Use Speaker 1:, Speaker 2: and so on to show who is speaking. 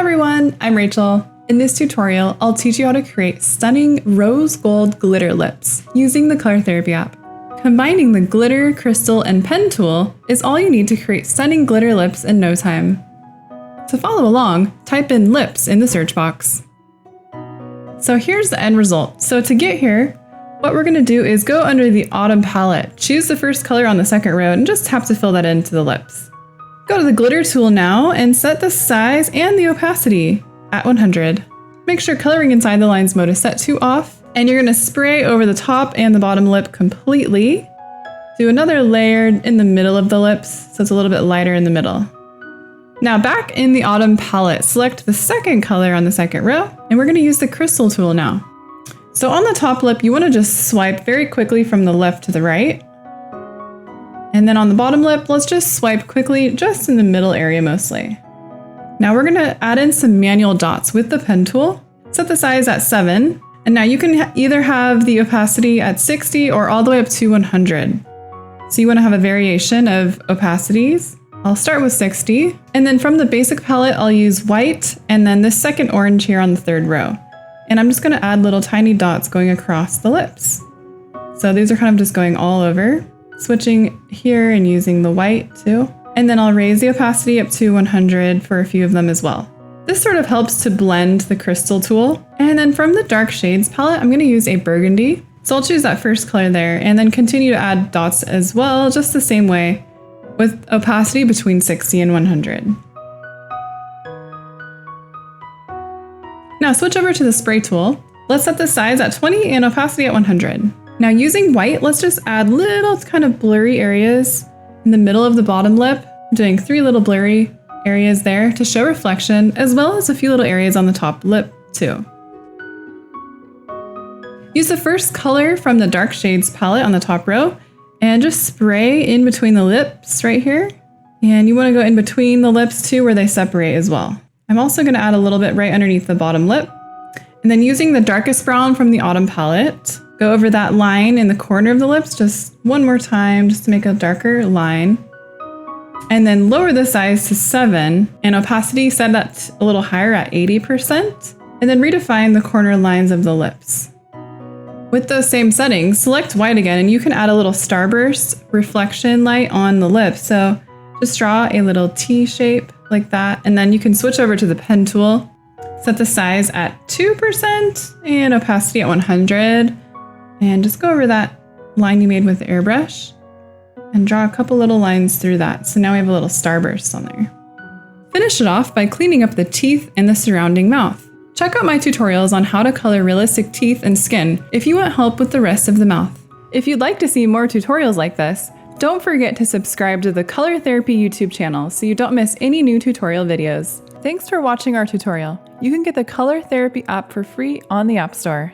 Speaker 1: everyone, I'm Rachel. In this tutorial, I'll teach you how to create stunning rose gold glitter lips using the Color Therapy app. Combining the glitter, crystal, and pen tool is all you need to create stunning glitter lips in no time. To follow along, type in lips in the search box. So here's the end result. So to get here, what we're going to do is go under the autumn palette, choose the first color on the second row, and just tap to fill that into the lips. Go to the glitter tool now and set the size and the opacity at 100. Make sure coloring inside the lines mode is set to off, and you're going to spray over the top and the bottom lip completely. Do another layer in the middle of the lips so it's a little bit lighter in the middle. Now back in the autumn palette, select the second color on the second row, and we're going to use the crystal tool now. So on the top lip, you want to just swipe very quickly from the left to the right. And then on the bottom lip, let's just swipe quickly just in the middle area mostly. Now we're going to add in some manual dots with the pen tool. Set the size at 7. And now you can either have the opacity at 60 or all the way up to 100. So you want to have a variation of opacities. I'll start with 60. And then from the basic palette, I'll use white and then this second orange here on the third row. And I'm just going to add little tiny dots going across the lips. So these are kind of just going all over. Switching here and using the white too. And then I'll raise the opacity up to 100 for a few of them as well. This sort of helps to blend the crystal tool. And then from the dark shades palette, I'm going to use a burgundy. So I'll choose that first color there and then continue to add dots as well, just the same way with opacity between 60 and 100. Now switch over to the spray tool. Let's set the size at 20 and opacity at 100. Now using white, let's just add little kind of blurry areas in the middle of the bottom lip, doing 3 little blurry areas there to show reflection, as well as a few little areas on the top lip too. Use the first color from the dark shades palette on the top row and just spray in between the lips right here. And you want to go in between the lips too where they separate as well. I'm also going to add a little bit right underneath the bottom lip. And then using the darkest brown from the autumn palette, go over that line in the corner of the lips just one more time just to make a darker line. And then lower the size to 7 and opacity set that a little higher at 80%. And then redefine the corner lines of the lips. With those same settings, select white again and you can add a little starburst reflection light on the lip. So just draw a little T shape like that. And then you can switch over to the pen tool, set the size at 2% and opacity at 100. And just go over that line you made with the airbrush and draw a couple little lines through that. So now we have a little starburst on there. Finish it off by cleaning up the teeth and the surrounding mouth. Check out my tutorials on how to color realistic teeth and skin if you want help with the rest of the mouth. If you'd like to see more tutorials like this, don't forget to subscribe to the Color Therapy YouTube channel so you don't miss any new tutorial videos. Thanks for watching our tutorial. You can get the Color Therapy app for free on the App Store.